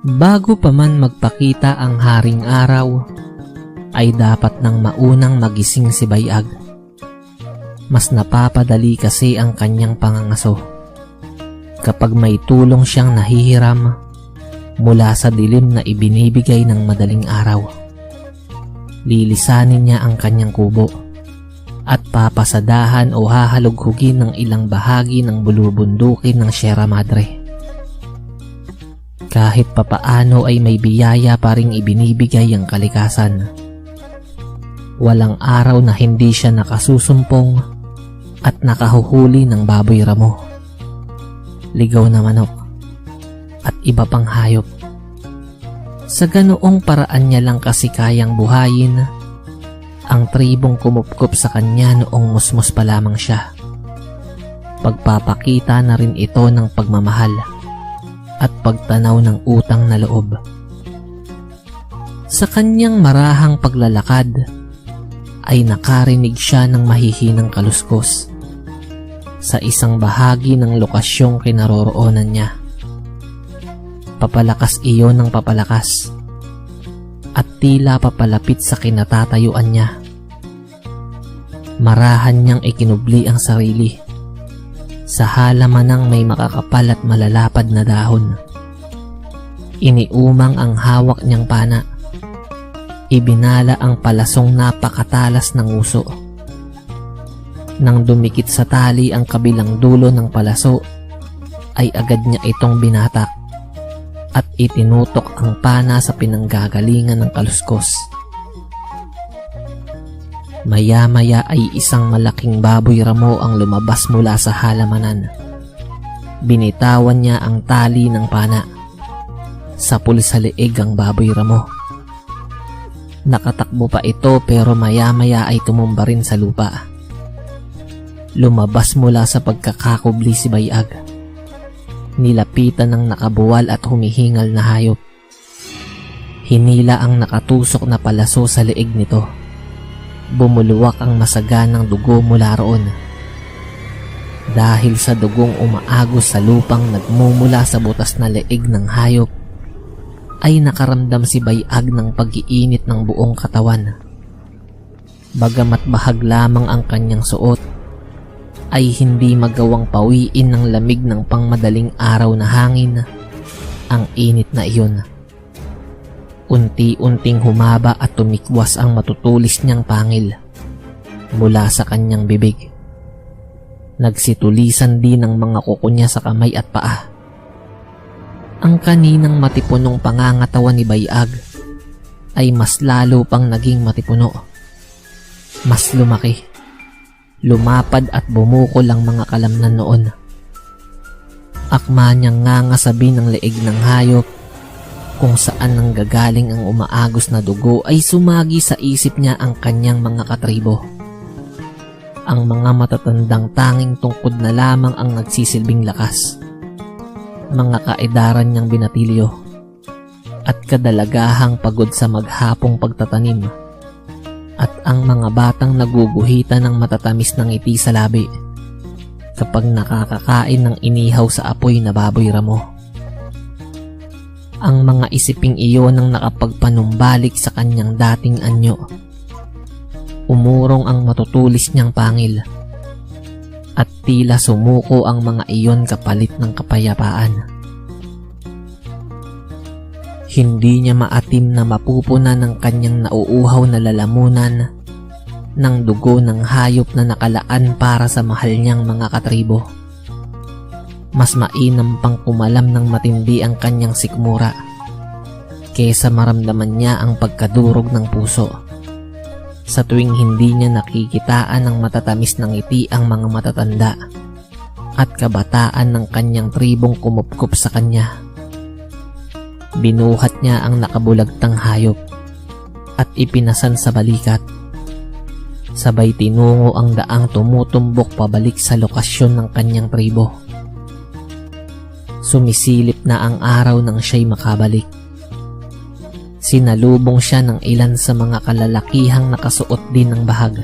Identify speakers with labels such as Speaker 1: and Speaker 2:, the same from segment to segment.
Speaker 1: Bago pa man magpakita ang haring araw, ay dapat nang maunang magising si Bayag. Mas napapadali kasi ang kanyang pangangaso kapag may tulong siyang nahihiram mula sa dilim na ibinibigay ng madaling araw. Lilisanin niya ang kanyang kubo at papasadahan o hahalughugin ng ilang bahagi ng bulubundukin ng Sierra Madre. Kahit papaano ay may biyaya pa ring ibinibigay ang kalikasan. Walang araw na hindi siya nakasusumpong at nakahuhuli ng baboy ramo, ligaw na manok, at iba pang hayop. Sa ganoong paraan niya lang kasi kayang buhayin ang tribong kumupkup sa kanya noong musmus pa lamang siya. Pagpapakita na rin ito ng pagmamahal at pagtanaw ng utang na loob. Sa kanyang marahang paglalakad ay nakarinig siya ng mahihinang kaluskos sa isang bahagi ng lokasyong kinaroroonan niya. Papalakas iyon ng papalakas at tila papalapit sa kinatatayuan niya. Marahan niyang ikinubli ang sarili sa halamanang may makakapal at malalapad na dahon. Iniumang ang hawak niyang pana. Ibinala ang palasong napakatalas ng uso. Nang dumikit sa tali ang kabilang dulo ng palaso, ay agad niya itong binatak at itinutok ang pana sa pinanggagalingan ng kaluskos. Maya-maya ay isang malaking baboy ramo ang lumabas mula sa halamanan. Binitawan niya ang tali ng pana. Sapul sa leeg ang baboy ramo. Nakatakbo pa ito pero maya-maya ay tumumba rin sa lupa. Lumabas mula sa pagkakakubli si Bayag. Nilapitan ng nakabuwal at humihingal na hayop. Hinila ang nakatusok na palaso sa leeg nito. Bumuluwak ang masaganang dugo mula roon. Dahil sa dugong umaagos sa lupang nagmumula sa butas na leeg ng hayop, ay nakaramdam si Bayag ng pag-iinit ng buong katawan. Bagamat bahag lamang ang kanyang suot, ay hindi magawang pawiin ng lamig ng pangmadaling araw na hangin ang init na iyon. Unti-unting humaba at tumikwas ang matutulis niyang pangil mula sa kanyang bibig. Nagsitulisan din ang mga kuko niya sa kamay at paa. Ang kaninang matipunong pangangatawan ni Bayag ay mas lalo pang naging matipuno. Mas lumaki, lumapad at bumukol ang mga kalamnan noon. Akma niyang ngangasabi ng leeg ng hayop kung saan nanggagaling ang umaagos na dugo ay sumagi sa isip niya ang kanyang mga katribo. Ang mga matatandang tanging tungkod na lamang ang nagsisilbing lakas. Mga kaedaran niyang binatilyo at kadalagahang pagod sa maghapong pagtatanim at ang mga batang naguguhitan ng matatamis ng ngiti sa labi kapag nakakakain ng inihaw sa apoy na baboy ramo. Ang mga isiping iyon ang nakapagpanumbalik sa kanyang dating anyo. Umurong ang matutulis niyang pangil at tila sumuko ang mga iyon kapalit ng kapayapaan. Hindi niya maatim na mapupuna ng kanyang nauuhaw na lalamunan ng dugo ng hayop na nakalaan para sa mahal niyang mga katribo. Mas mainam pang kumalam ng matindi ang kanyang sikmura kesa maramdaman niya ang pagkadurog ng puso sa tuwing hindi niya nakikitaan ng matatamis ng ngiti ang mga matatanda at kabataan ng kanyang tribong kumupkup sa kanya. Binuhat niya ang nakabulagtang hayop at ipinasan sa balikat. Sabay tinungo ang daang tumutumbok pabalik sa lokasyon ng kanyang tribo. Sumisilip na ang araw nang siya'y makabalik. Sinalubong siya ng ilan sa mga kalalakihang nakasuot din ng bahag.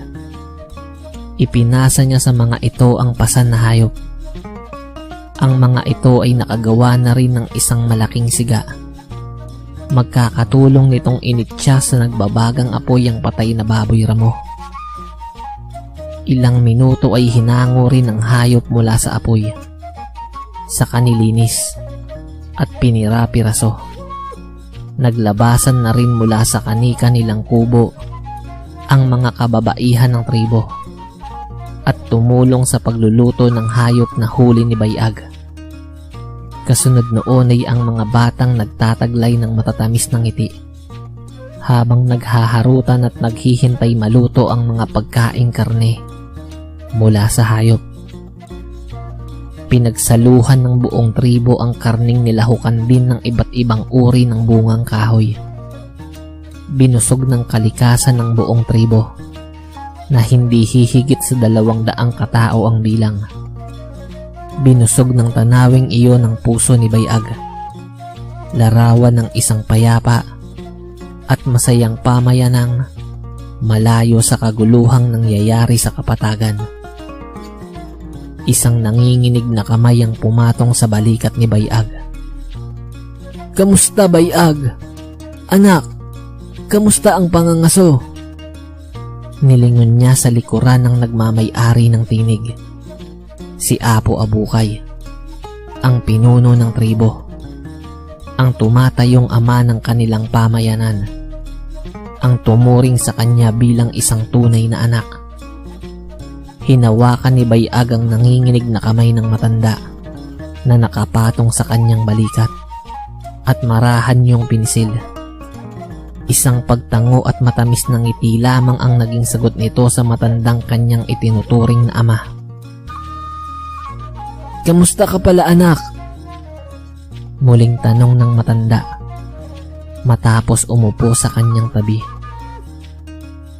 Speaker 1: Ipinasa niya sa mga ito ang pasan na hayop. Ang mga ito ay nakagawa na rin ng isang malaking siga Magkakatulong nitong initsa sa nagbabagang apoy ang patay na baboy ramo. Ilang minuto ay hinango rin ang hayop mula sa apoy. Sa kanilinis at pinira-piraso. Naglabasan na rin mula sa kani-kanilang kubo ang mga kababaihan ng tribo at tumulong sa pagluluto ng hayop na huli ni Bayag. Kasunod noon ay ang mga batang nagtataglay ng matatamis ng ngiti habang naghaharutan at naghihintay maluto ang mga pagkaing karne mula sa hayop. Pinagsaluhan ng buong tribo ang karning nilahukan din ng iba't ibang uri ng bungang kahoy. Binusog ng kalikasan ng buong tribo na hindi hihigit sa 200 katao ang bilang. Binusog ng tanawing iyon ang puso ni Bayag. Larawan ng isang payapa at masayang pamayanang malayo sa kaguluhang nangyayari sa kapatagan. Isang nanginginig na kamay ang pumatong sa balikat ni Bayag. "Kamusta, Bayag? Anak, kamusta ang pangangaso?" Nilingon niya sa likuran ng nagmamay-ari ng tinig. Si Apo Abukay, ang pinuno ng tribo, ang tumatayong ama ng kanilang pamayanan, ang tumuring sa kanya bilang isang tunay na anak. Hinawakan ni Bayag ang nanginginig na kamay ng matanda na nakapatong sa kanyang balikat at marahan yung pinisil. Isang pagtango at matamis na ngiti lamang ang naging sagot nito sa matandang kanyang itinuturing na ama. "Kamusta ka pala, anak?" Muling tanong ng matanda matapos umupo sa kanyang tabi.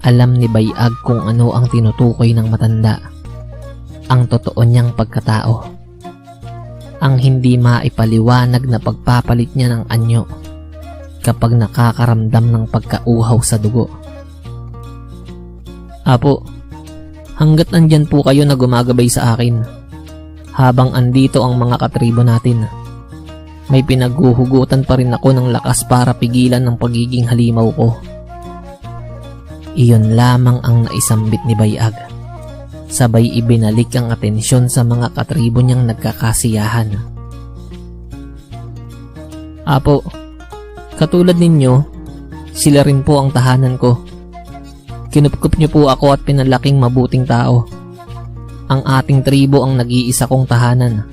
Speaker 1: Alam ni Bayag kung ano ang tinutukoy ng matanda, ang totoo niyang pagkatao, ang hindi maipaliwanag na pagpapalit niya ng anyo kapag nakakaramdam ng pagkauhaw sa dugo. "Apo, hanggat andyan po kayo na gumagabay sa akin, habang andito ang mga katribo natin, may pinaghuhugutan pa rin ako ng lakas para pigilan ng pagiging halimaw ko." Iyon lamang ang naisambit ni Bayag. Sabay ibinalik ang atensyon sa mga katribo niyang nagkakasiyahan. "Apo, katulad ninyo, sila rin po ang tahanan ko. Kinupkup niyo po ako at pinalaking mabuting tao. Ang ating tribo ang nag-iisa kong tahanan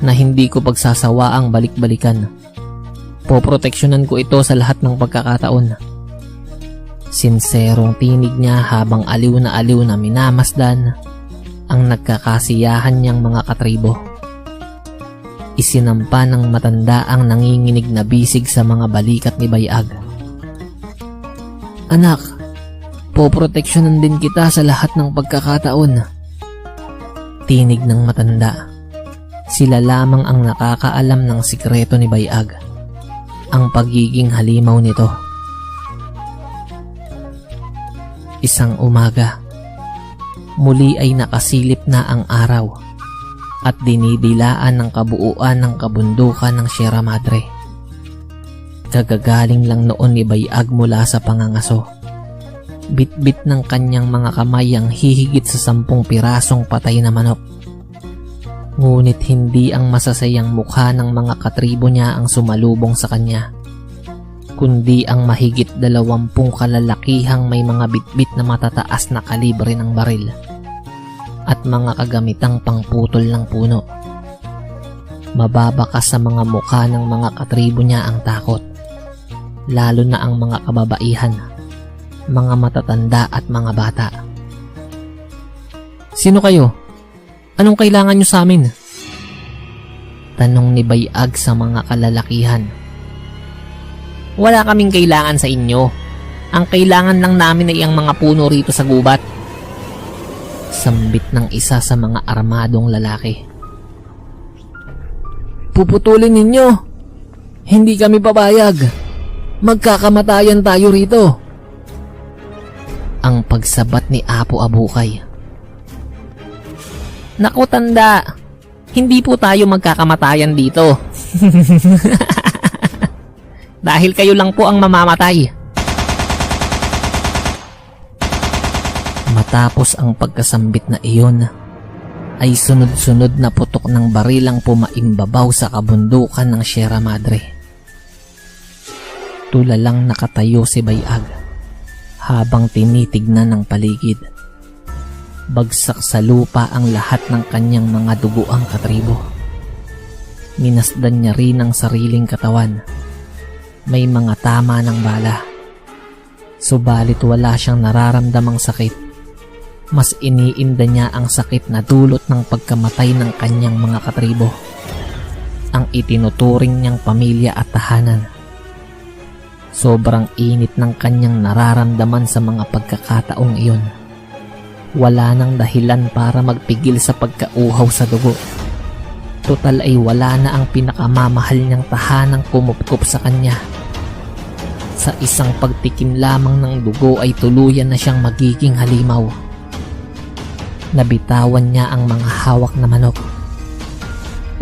Speaker 1: na hindi ko pagsasawaang balik-balikan. Poproteksyonan ko ito sa lahat ng pagkakataon." Sinserong tinig niya habang aliw na minamasdan ang nagkakasiyahan niyang mga katribo. Isinampa ng matanda ang nanginginig na bisig sa mga balikat ni Bayag. "Anak, poproteksyonan din kita sa lahat ng pagkakataon." Tinig ng matanda. Sila lamang ang nakakaalam ng sikreto ni Bayag, ang pagiging halimaw nito. Isang umaga, muli ay nakasilip na ang araw at dinidilaan ng kabuuan ng kabundukan ng Sierra Madre. Kagagaling lang noon ni Bayag mula sa pangangaso. Bit-bit ng kanyang mga kamay ang hihigit sa 10 pirasong patay na manok. Ngunit hindi ang masasayang mukha ng mga katribo niya ang sumalubong sa kanya, kundi ang mahigit 20 kalalakihang may mga bitbit na matataas na kalibre ng baril at mga kagamitang pangputol ng puno. Mababakas sa mga mukha ng mga katribo niya ang takot, lalo na ang mga kababaihan, mga matatanda at mga bata. "Sino kayo? Anong kailangan niyo sa amin?" tanong ni Bayag sa mga kalalakihan. "Wala kaming kailangan sa inyo. Ang kailangan lang namin ay ang mga puno rito sa gubat." Sambit ng isa sa mga armadong lalaki. "Puputulin ninyo. Hindi kami papayag. Magkakamatayan tayo rito." Ang pagsabat ni Apo Abukay. "Naku tanda, hindi po tayo magkakamatayan dito." dahil kayo lang po ang mamamatay. Matapos ang pagkasambit na iyon, ay sunod-sunod na putok ng barilang pumaimbabaw sa kabundukan ng Sierra Madre. Tulalang nakatayo si Bayag habang tinitignan ng paligid. Bagsak sa lupa ang lahat ng kanyang mga duguang katribo. Minasdan niya rin ang sariling katawan. May mga tama ng bala. Subalit wala siyang nararamdamang sakit. Mas iniinda niya ang sakit na dulot ng pagkamatay ng kanyang mga katribo, ang itinuturing niyang pamilya at tahanan. Sobrang init ng kanyang nararamdaman sa mga pagkakataong iyon. Wala nang dahilan para magpigil sa pagkauhaw sa dugo. Total ay wala na ang pinakamamahal niyang tahanang kumupkup sa kanya. Sa isang pagtikim lamang ng dugo ay tuluyan na siyang magiging halimaw. Nabitawan niya ang mga hawak na manok.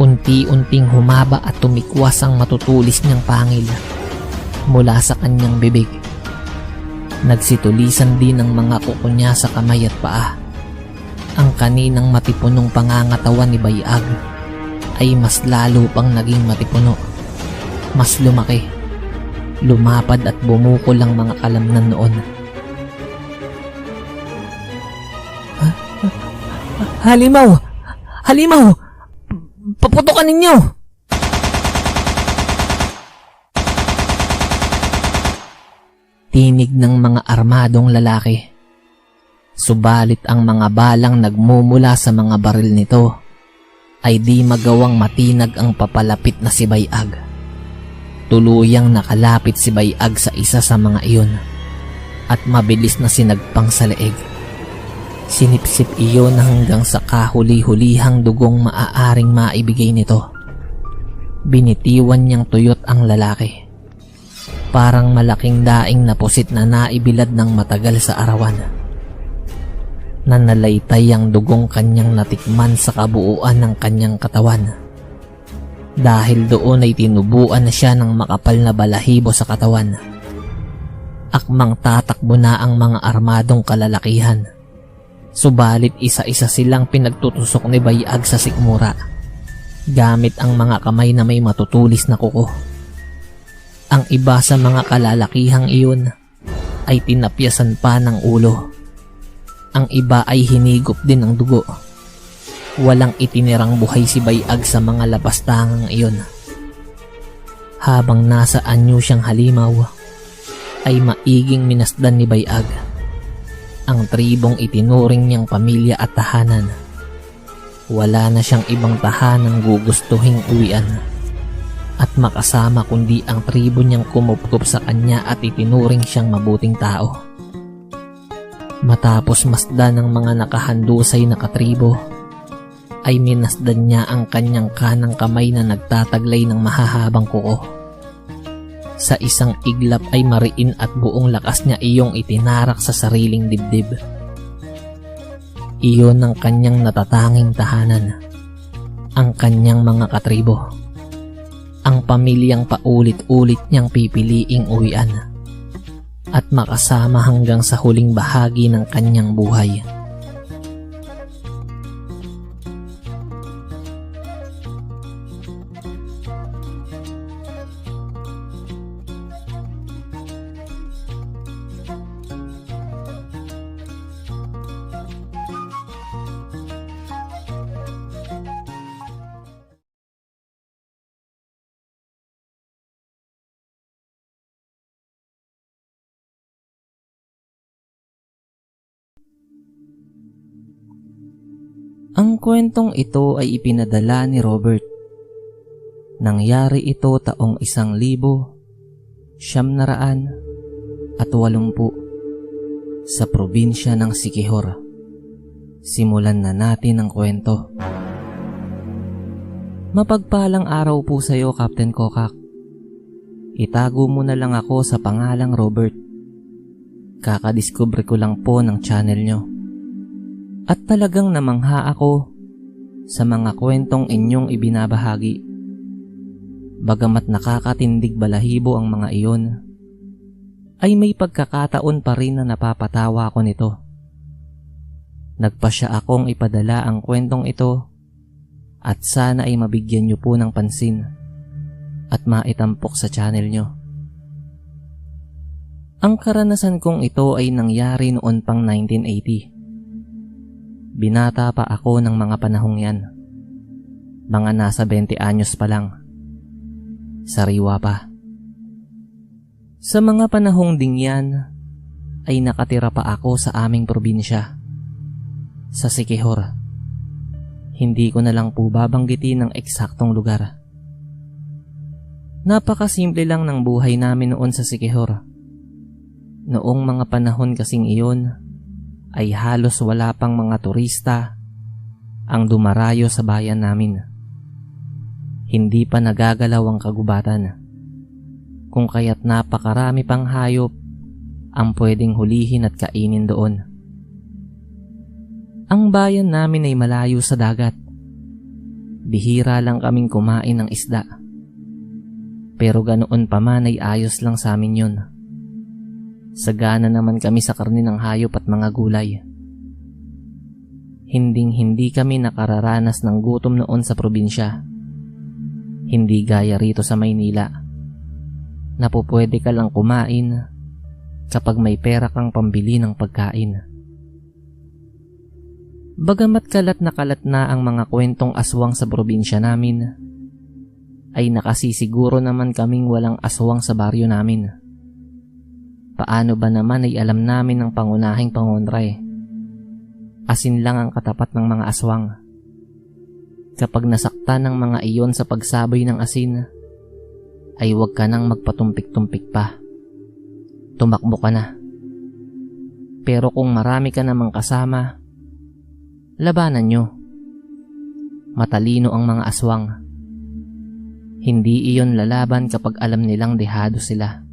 Speaker 1: Unti-unting humaba at tumikwas ang matutulis niyang pangil mula sa kanyang bibig. Nagsitulisan din ang mga kuko niya sa kamay at paa. Ang kaninang matipunong pangangatawan ni Bayag ay mas lalo pang naging matipuno. Mas lumaki, lumapad at bumukol ang mga kalamnan noon. Halimaw! Halimaw! Paputukan ninyo! Tinig ng mga armadong lalaki. Subalit ang mga balang nagmumula sa mga baril nito ay di magawang matinag ang papalapit na si Bayag. Tuluyang nakalapit si Bayag sa isa sa mga iyon at mabilis na sinagpang sa leeg. Sinipsip iyon hanggang sa kahuli-hulihang dugong maaaring maibigay nito. Binitiwan niyang tuyot ang lalaki. Parang malaking daing na pusit na naibilad ng matagal sa arawan. Nanalaytay ang dugong kanyang natikman sa kabuuan ng kanyang katawan. Dahil doon ay tinubuan na siya ng makapal na balahibo sa katawan. Akmang tatakbo na ang mga armadong kalalakihan. Subalit isa-isa silang pinagtutusok ni Bayag sa sikmura, gamit ang mga kamay na may matutulis na kuko. Ang iba sa mga kalalakihang iyon ay tinapyasan pa ng ulo. Ang iba ay hinigop din ng dugo. Walang itinirang buhay si Bayag sa mga lapastangang iyon. Habang nasa anyo siyang halimaw, ay maiging minasdan ni Bayag ang tribong itinuring niyang pamilya at tahanan. Wala na siyang ibang tahanang gugustuhing uwian at makasama kundi ang tribo niyang kumupkup sa kanya at itinuring siyang mabuting tao. Matapos masdan ng mga nakahandusay na katribo, ay minasdan niya ang kanyang kanang kamay na nagtataglay ng mahahabang kuko. Sa isang iglap ay mariin at buong lakas niya iyong itinarak sa sariling dibdib. Iyon ang kanyang natatanging tahanan, ang kanyang mga katribo, ang pamilyang paulit-ulit niyang pipiliing uwian at makasama hanggang sa huling bahagi ng kanyang buhay. Ang kwentong ito ay ipinadala ni Robert. Nangyari ito taong 1980 sa probinsya ng Siquijor. Simulan na natin ang kwento. Mapagpalang araw po sa iyo, Captain Kokak. Itago mo na lang ako sa pangalang Robert. Kakadiskubre ko lang po ng channel nyo. At talagang namangha ako sa mga kwentong inyong ibinabahagi. Bagamat nakakatindig balahibo ang mga iyon, ay may pagkakataon pa rin na napapatawa ako nito. Nagpasya akong ipadala ang kwentong ito at sana ay mabigyan niyo po ng pansin at maitampok sa channel niyo. Ang karanasan kong ito ay nangyari noon pang 1980. Binata pa ako ng mga panahong yan. Mga nasa 20 anyos pa lang. Sariwa pa. Sa mga panahong ding yan, ay nakatira pa ako sa aming probinsya, sa Siquijor. Hindi ko na lang po babanggitin ang eksaktong lugar. Napakasimple lang ng buhay namin noon sa Siquijor. Noong mga panahon kasing iyon, ay halos wala pang mga turista ang dumarayo sa bayan namin. Hindi pa nagagalaw ang kagubatan, kung kaya't napakarami pang hayop ang pwedeng hulihin at kainin doon. Ang bayan namin ay malayo sa dagat. Bihira lang kaming kumain ng isda. Pero ganoon pa man ay ayos lang sa amin yun. Sagana naman kami sa karne ng hayop at mga gulay. Hinding-hindi kami nakararanas ng gutom noon sa probinsya. Hindi gaya rito sa Maynila, na pupwede ka lang kumain kapag may pera kang pambili ng pagkain. Bagamat kalat na ang mga kwentong aswang sa probinsya namin, ay nakasisiguro naman kaming walang aswang sa baryo namin. Paano ba naman ay alam namin ng pangunahing pangontra? Asin lang ang katapat ng mga aswang. Kapag nasaktan ng mga iyon sa pagsaboy ng asin, ay huwag ka nang magpatumpik-tumpik pa. Tumakbo ka na. Pero kung marami ka namang kasama, labanan nyo. Matalino ang mga aswang. Hindi iyon lalaban kapag alam nilang dehado sila.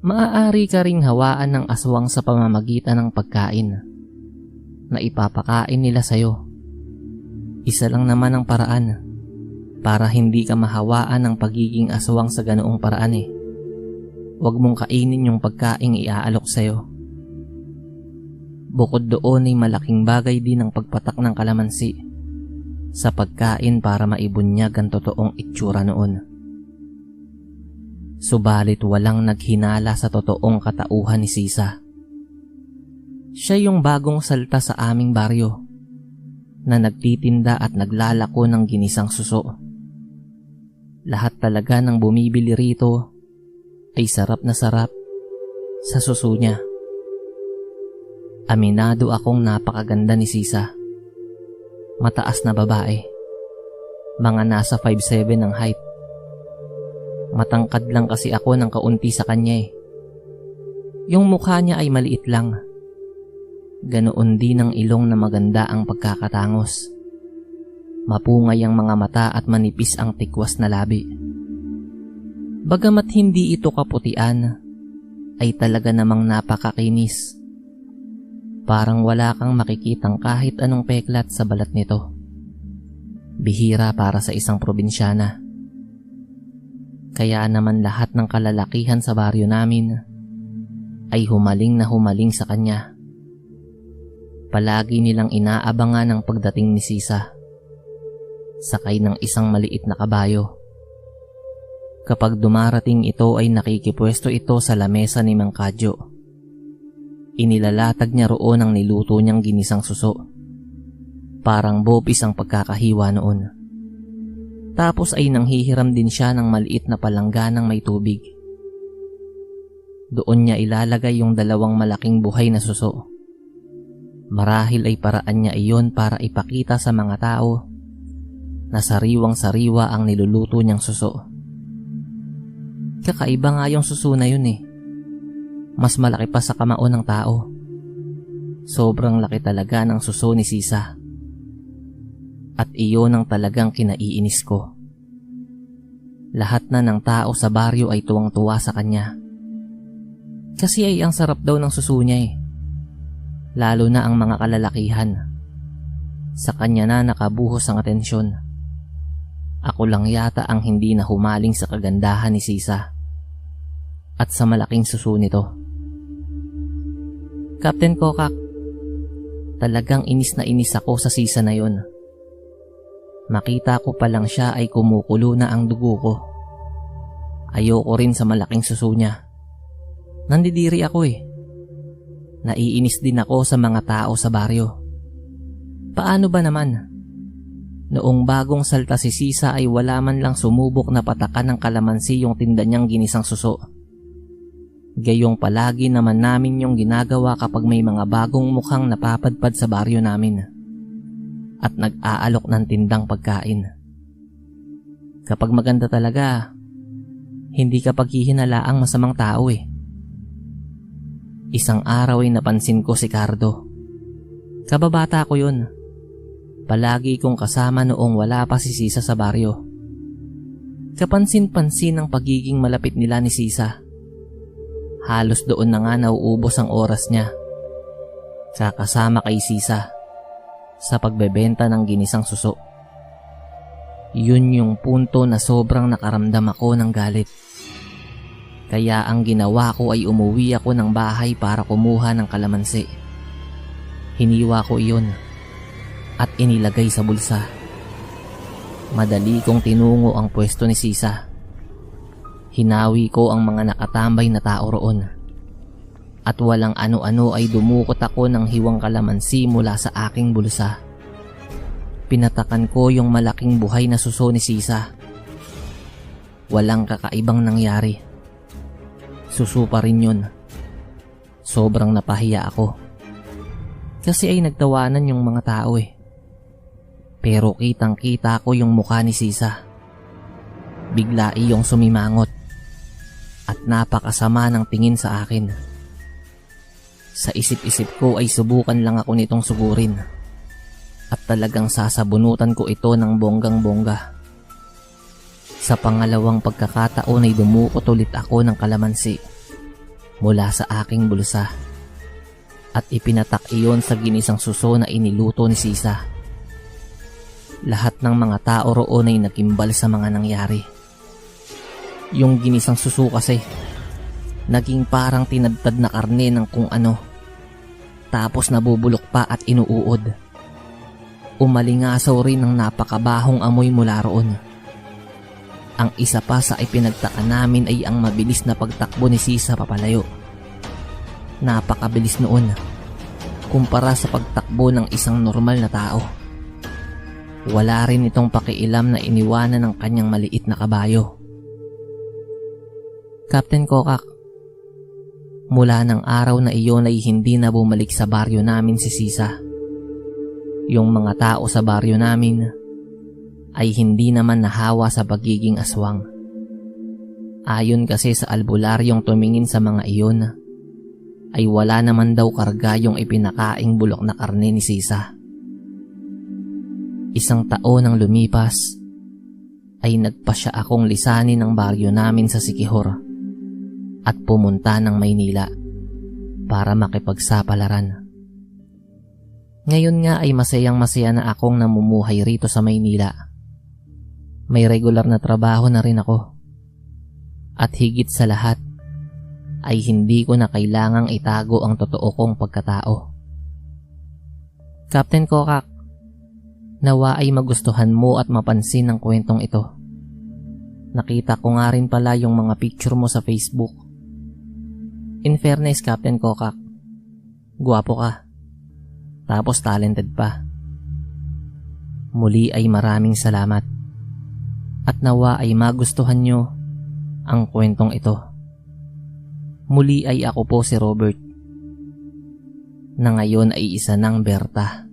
Speaker 1: Maaari ka ring hawaan ng aswang sa pamamagitan ng pagkain na ipapakain nila sa'yo. Isa lang naman ang paraan para hindi ka mahawaan ng pagiging aswang sa ganoong paraan Huwag mong kainin yung pagkaing iaalok sa'yo. Bukod doon ay malaking bagay din ang pagpatak ng kalamansi sa pagkain para maibunyag ang totoong itsura noon. Subalit walang naghinala sa totoong katauhan ni Sisa. Siya yung bagong salta sa aming baryo na nagtitinda at naglalako ng ginisang suso. Lahat talaga ng bumibili rito ay sarap na sarap sa suso niya. Aminado akong napakaganda ni Sisa. Mataas na babae. Mga nasa 5'7" ang height. Matangkad lang kasi ako ng kaunti sa kanya Yung mukha niya ay maliit lang. Ganoon din ang ilong na maganda ang pagkakatangos. Mapungay ang mga mata at manipis ang tikwas na labi. Bagamat hindi ito kaputian, ay talaga namang napakakinis. Parang wala kang makikitang kahit anong peklat sa balat nito. Bihira para sa isang probinsyana. Kaya naman lahat ng kalalakihan sa baryo namin ay humaling na humaling sa kanya. Palagi nilang inaabangan ang pagdating ni Sisa, sakay ng isang maliit na kabayo. Kapag dumarating ito ay nakikipwesto ito sa lamesa ni Mang Kadyo. Inilalatag niya roon ang niluto niyang ginisang suso. Parang bopis ang pagkakahiwa noon. Tapos ay nanghihiram din siya ng maliit na palangganang may tubig. Doon niya ilalagay yung dalawang malaking buhay na suso. Marahil ay paraan niya iyon para ipakita sa mga tao na sariwang-sariwa ang niluluto niyang suso. Kakaiba nga yung suso na yun Mas malaki pa sa kamao ng tao. Sobrang laki talaga ng suso ni Sisa. At iyon ang talagang kinaiinis ko. Lahat na ng tao sa baryo ay tuwang-tuwa sa kanya. Kasi ay ang sarap daw ng suso niya Lalo na ang mga kalalakihan. Sa kanya na nakabuhos ang atensyon. Ako lang yata ang hindi na humaling sa kagandahan ni Sisa at sa malaking suso nito. Captain Kokak, talagang inis na inis ako sa Sisa na yon. Makita ko pa lang siya ay kumukulo na ang dugo ko. Ayoko rin sa malaking suso niya. Nandidiri ako eh. Naiinis din ako sa mga tao sa baryo. Paano ba naman? Noong bagong salta si Sisa ay wala man lang sumubok na patakan ng kalamansi yung tinda niyang ginisang suso. Gayong palagi naman namin yung ginagawa kapag may mga bagong mukhang napapadpad sa baryo namin at nag-aalok ng tindang pagkain. Kapag maganda talaga, hindi ka paghihinalaang masamang tao eh. Isang araw ay napansin ko si Cardo. Kababata ko yun. Palagi kong kasama noong wala pa si Sisa sa baryo. Kapansin-pansin ang pagiging malapit nila ni Sisa. Halos doon na nga nauubos ang oras niya. Kakasama kay Sisa sa pagbebenta ng ginisang suso. Yun yung punto na sobrang nakaramdam ako ng galit. Kaya ang ginawa ko ay umuwi ako ng bahay para kumuha ng kalamansi. Hiniwa ko iyon at inilagay sa bulsa. Madali kong tinungo ang pwesto ni Sisa. Hinawi ko ang mga nakatambay na tao roon. At walang ano-ano ay dumukot ako ng hiwang kalamansi mula sa aking bulsa. Pinatakan ko yung malaking buhay na suso ni Sisa. Walang kakaibang nangyari. Suso pa rin yun. Sobrang napahiya ako. Kasi ay nagtawanan yung mga tao eh. Pero kitang-kita ko yung mukha ni Sisa. Bigla iyong sumimangot at napakasama ng tingin sa akin. Sa isip-isip ko ay subukan lang ako nitong sugurin at talagang sasabunutan ko ito ng bonggang-bongga. Sa pangalawang pagkakataon ay dumukot ulit ako ng kalamansi mula sa aking bulsa at ipinatak iyon sa ginisang suso na iniluto ni Sisa. Lahat ng mga tao roon ay nakimbal sa mga nangyari. Yung ginisang suso kasi, naging parang tinadtad na karne ng kung ano. Tapos nabubulok pa at inuuod. Umalingasaw rin ang napakabahong amoy mula roon. Ang isa pa sa ipinagtaka namin ay ang mabilis na pagtakbo ni Sisa papalayo. Napakabilis noon, kumpara sa pagtakbo ng isang normal na tao. Wala rin itong pakialam na iniwanan ng kanyang maliit na kabayo. Captain Kokak, mula ng araw na iyon ay hindi na bumalik sa baryo namin si Sisa. Yung mga tao sa baryo namin ay hindi naman nahawa sa pagiging aswang. Ayon kasi sa albularyong tumingin sa mga iyon, ay wala naman daw karga yung ipinakaing bulok na karne ni Sisa. Isang taon ang lumipas, ay nagpasya akong lisanin ng baryo namin sa Siquijor at pumunta ng Maynila para makipagsapalaran. Ngayon nga ay masayang-masaya na akong namumuhay rito sa Maynila. May regular na trabaho na rin ako. At higit sa lahat, ay hindi ko na kailangang itago ang totoo kong pagkatao. Captain Kokak, nawa ay magustuhan mo at mapansin ang kwentong ito. Nakita ko nga rin pala yung mga picture mo sa Facebook. In fairness, Captain Kokak, guwapo ka. Tapos talented pa. Muli ay maraming salamat. At nawa ay magustuhan nyo ang kwentong ito. Muli ay ako po si Robert, na ngayon ay isa ng Berta.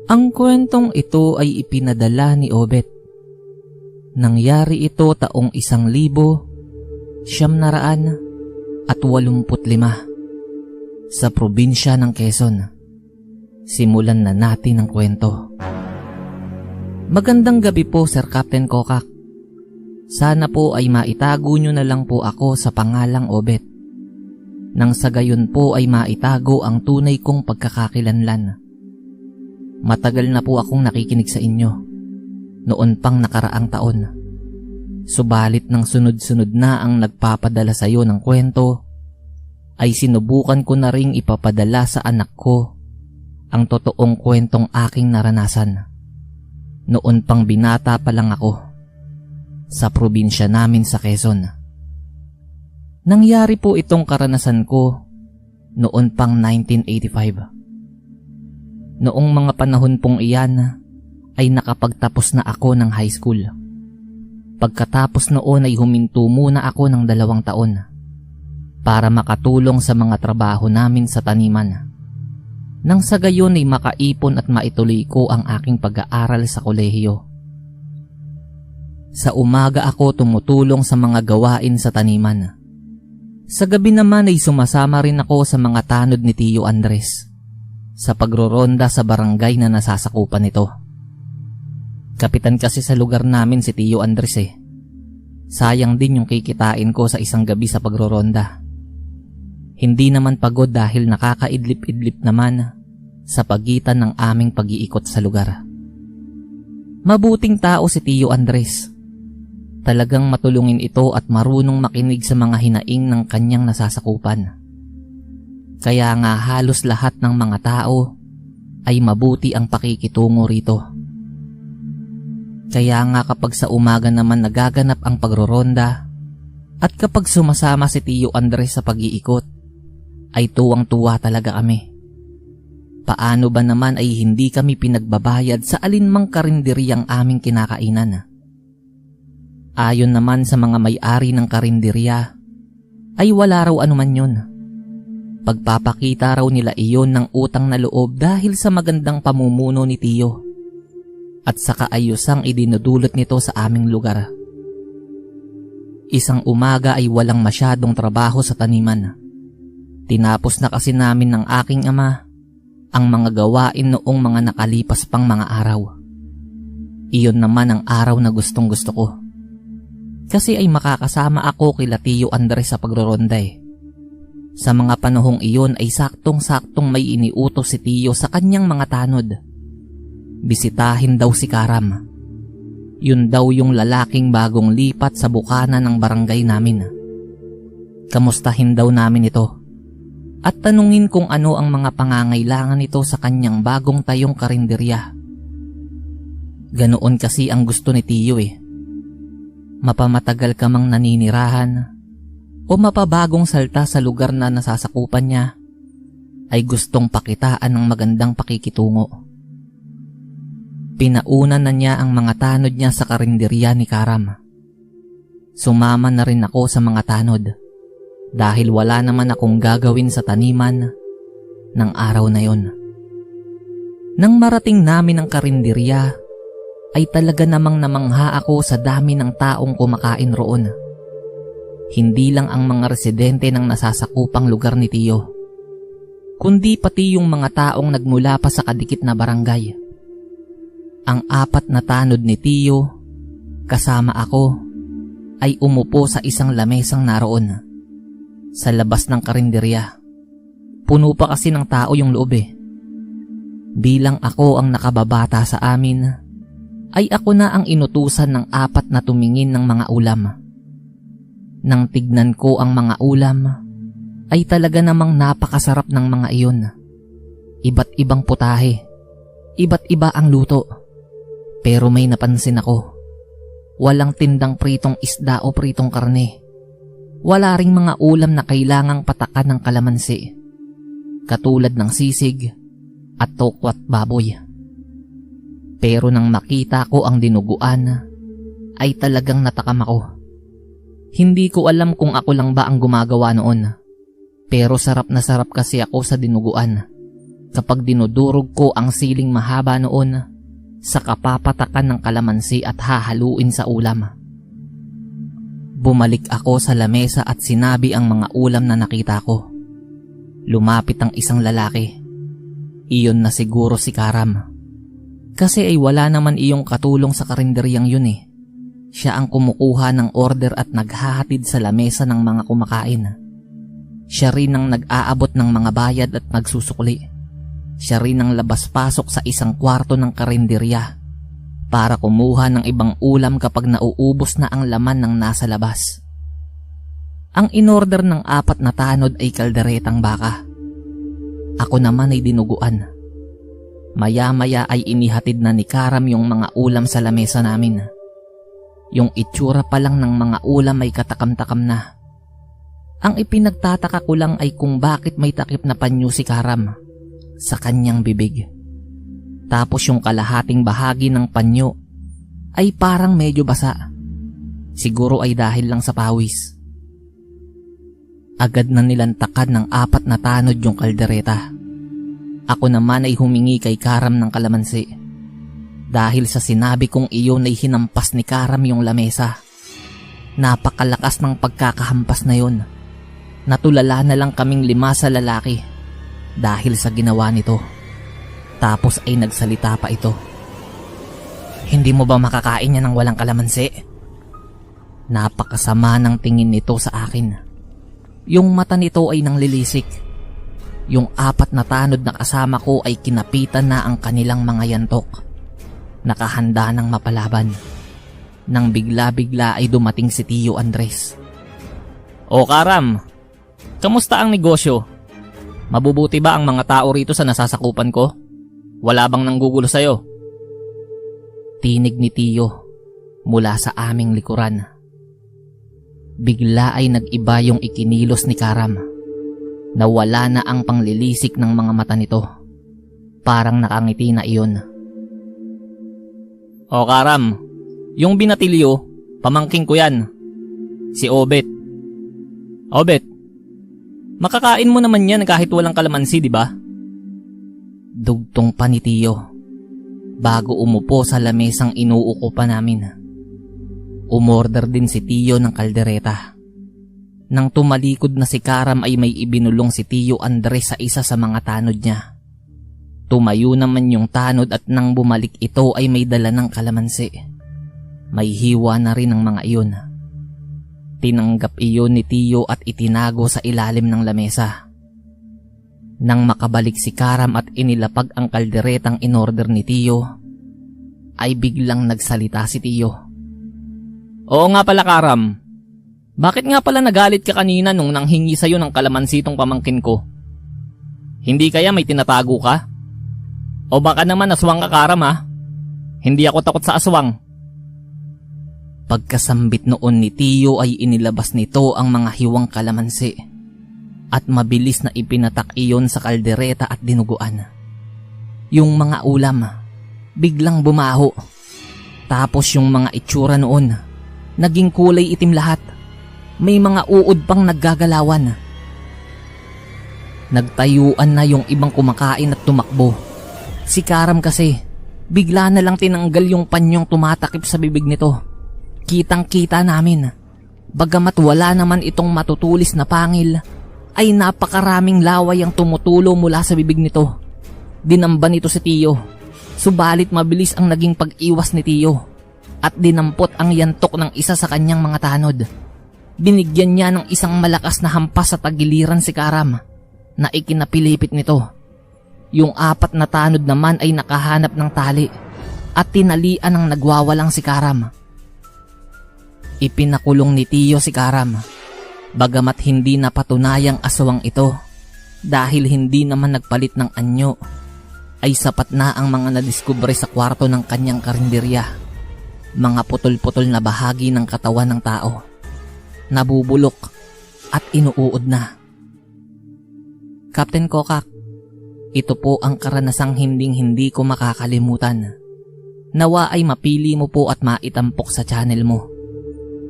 Speaker 1: Ang kwentong ito ay ipinadala ni Obet. Nangyari ito taong 1985 sa probinsya ng Quezon. Simulan na natin ang kwento. Magandang gabi po, Sir Captain Kokak. Sana po ay maitago nyo na lang po ako sa pangalang Obet. Nang sa gayon po ay maitago ang tunay kong pagkakakilanlan. Matagal na po akong nakikinig sa inyo, noon pang nakaraang taon. Subalit nang sunod-sunod na ang nagpapadala sa iyo ng kwento, ay sinubukan ko na ring ipapadala sa anak ko ang totoong kwentong aking naranasan. Noon pang binata pa lang ako, sa probinsya namin sa Quezon. Nangyari po itong karanasan ko noon pang 1985. Noong mga panahon pong iyan ay nakapagtapos na ako ng high school. Pagkatapos noon ay huminto muna ako ng 2 taon para makatulong sa mga trabaho namin sa taniman. Nang sa gayon ay makaipon at maituloy ko ang aking pag-aaral sa kolehiyo. Sa umaga ako tumutulong sa mga gawain sa taniman. Sa gabi naman ay sumasama rin ako sa mga tanod ni Tio Andres sa pagroronda sa barangay na nasasakupan nito. Kapitan kasi sa lugar namin si Tio Andres eh. Sayang din yung kikitain ko sa isang gabi sa pagroronda. Hindi naman pagod dahil nakakaidlip-idlip naman sa pagitan ng aming pag-iikot sa lugar. Mabuting tao si Tio Andres. Talagang matulungin ito at marunong makinig sa mga hinaing ng kanyang nasasakupan. Kaya nga halos lahat ng mga tao ay mabuti ang pakikitungo rito. Kaya nga kapag sa umaga naman nagaganap ang pagroronda at kapag sumasama si Tio Andres sa pag-iikot, ay tuwang-tuwa talaga kami. Paano ba naman ay hindi kami pinagbabayad sa alinmang karinderyang aming kinakainan? Ayon naman sa mga may-ari ng karinderya, ay wala raw anuman yun. Pagpapakita raw nila iyon ng utang na loob dahil sa magandang pamumuno ni Tio at sa kaayusang idinudulot nito sa aming lugar. Isang umaga ay walang masyadong trabaho sa taniman. Tinapos na kasi namin ng aking ama ang mga gawain noong mga nakalipas pang mga araw. Iyon naman ang araw na gustong gusto ko. Kasi ay makakasama ako kila Tio Andres sa pagroronda eh. Sa mga panahong iyon ay saktong-saktong may iniutos si Tio sa kanyang mga tanod. Bisitahin daw si Karam. Yun daw yung lalaking bagong lipat sa bukana ng barangay namin. Kamustahin daw namin ito at tanungin kung ano ang mga pangangailangan nito sa kanyang bagong tayong karinderya. Ganoon kasi ang gusto ni Tio eh. Mapamatagal ka mang naninirahan o mapabagong salta sa lugar na nasasakupan niya, ay gustong pakitaan ng magandang pakikitungo. Pinauna na niya ang mga tanod niya sa karinderya ni Karam. Sumama na rin ako sa mga tanod dahil wala naman akong gagawin sa taniman ng araw na yon. Nang marating namin ang karinderya, ay talaga namang namangha ako sa dami ng taong kumakain roon. Hindi lang ang mga residente ng nasasakupang lugar ni Tio, kundi pati yung mga taong nagmula pa sa kadikit na barangay. Ang 4 na tanod ni Tio, kasama ako, ay umupo sa isang lamesang naroon sa labas ng karinderya. Puno pa kasi ng tao yung loob eh. Bilang ako ang nakababata sa amin, ay ako na ang inutusan ng 4 na tumingin ng mga ulam. Nang tignan ko ang mga ulam, ay talaga namang napakasarap ng mga iyon. Iba't ibang putahe, iba't iba ang luto. Pero may napansin ako, walang tindang pritong isda o pritong karne. Wala ring mga ulam na kailangang patakan ng kalamansi, katulad ng sisig at tokwat baboy. Pero nang makita ko ang dinuguan, ay talagang natakam ako. Hindi ko alam kung ako lang ba ang gumagawa noon, pero sarap na sarap kasi ako sa dinuguan kapag dinudurog ko ang siling mahaba noon sa kapapatakan ng kalamansi at hahaluin sa ulam. Bumalik ako sa lamesa at sinabi ang mga ulam na nakita ko. Lumapit ang isang lalaki. Iyon na siguro si Karam. Kasi ay wala naman iyong katulong sa karinderyang yun eh. Siya ang kumukuha ng order at naghahatid sa lamesa ng mga kumakain. Siya rin ang nag-aabot ng mga bayad at nagsusukli. Siya rin ang labas-pasok sa isang kwarto ng karinderya para kumuha ng ibang ulam kapag nauubos na ang laman ng nasa labas. Ang inorder ng 4 na tanod ay kalderetang baka. Ako naman ay dinuguan. Maya-maya ay inihatid na ni Karam yung mga ulam sa lamesa namin. Yung itsura pa lang ng mga ulam ay katakam-takam na. Ang ipinagtataka ko lang ay kung bakit may takip na panyo si Karam sa kanyang bibig. Tapos yung kalahating bahagi ng panyo ay parang medyo basa. Siguro ay dahil lang sa pawis. Agad na nilantakan ng 4 na tanod yung kaldereta. Ako naman ay humingi kay Karam ng kalamansi. Dahil sa sinabi kong iyon ay hinampas ni Karam yung lamesa. Napakalakas ng pagkakahampas na yun. Natulala na lang kaming 5 sa lalaki dahil sa ginawa nito. Tapos ay nagsalita pa ito. Hindi mo ba makakain yan ng walang kalamansi? Napakasama ng tingin nito sa akin. Yung mata nito ay nanglilisik. Yung 4 na tanod na kasama ko ay kinapitan na ang kanilang mga yantok. Nakahanda ng mapalaban. Nang bigla-bigla ay dumating si Tio Andres. O Karam, kamusta ang negosyo? Mabubuti ba ang mga tao rito sa nasasakupan ko? Wala bang nanggugulo sa'yo? Tinig ni Tio mula sa aming likuran. Bigla ay nag-iba yung ikinilos ni Karam. Nawala na ang panglilisik ng mga mata nito. Parang nakangiti na iyon. O Karam, yung binatilyo, pamangking ko yan. Si Obet. Obet, makakain mo naman yan kahit walang kalamansi, di ba? Dugtong pa ni Tio bago umupo sa lamesang inuuko pa namin. Umorder din si Tio ng kaldereta. Nang tumalikod na si Karam ay may ibinulong si Tio Andres sa isa sa mga tanod niya. Tumayo naman yung tanod at nang bumalik ito ay may dala ng kalamansi. May hiwa na rin ang mga iyon. Tinanggap iyon ni Tio at itinago sa ilalim ng lamesa. Nang makabalik si Karam at inilapag ang kalderetang inorder ni Tio, ay biglang nagsalita si Tio. Oo nga pala Karam, bakit nga pala nagalit ka kanina nung nanghingi sa'yo ng kalamansi tong pamangkin ko? Hindi kaya may tinatago ka? O baka naman aswang ka Karam ha? Hindi ako takot sa aswang. Pagkasambit noon ni Tio ay inilabas nito ang mga hiwang kalamansi at mabilis na ipinatak iyon sa kaldereta at dinuguan. Yung mga ulam biglang bumaho. Tapos yung mga itsura noon naging kulay itim lahat. May mga uod pang naggagalawan. Nagtayuan na yung ibang kumakain at tumakbo. Si Karam kasi, bigla na lang tinanggal yung panyong tumatakip sa bibig nito. Kitang-kita namin. Bagamat wala naman itong matutulis na pangil, ay napakaraming laway ang tumutulo mula sa bibig nito. Dinamba nito si Tio. Subalit mabilis ang naging pag-iwas ni Tio at dinampot ang yantok ng isa sa kanyang mga tanod. Binigyan niya ng isang malakas na hampas sa tagiliran si Karam na ikinapilipit nito. Yung 4 na tanod naman ay nakahanap ng tali at tinalian ng nagwawalang si Karam. Ipinakulong ni Tio si Karam, bagamat hindi napatunayang aswang ito dahil hindi naman nagpalit ng anyo, ay sapat na ang mga nadiskubre sa kwarto ng kanyang karinderya. Mga putol-putol na bahagi ng katawan ng tao. Nabubulok at inuuod na. Captain Kokak, ito po ang karanasang hinding-hindi ko makakalimutan. Nawa ay mapili mo po at maitampok sa channel mo.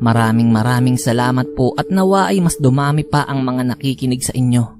Speaker 1: Maraming salamat po at nawa ay mas dumami pa ang mga nakikinig sa inyo.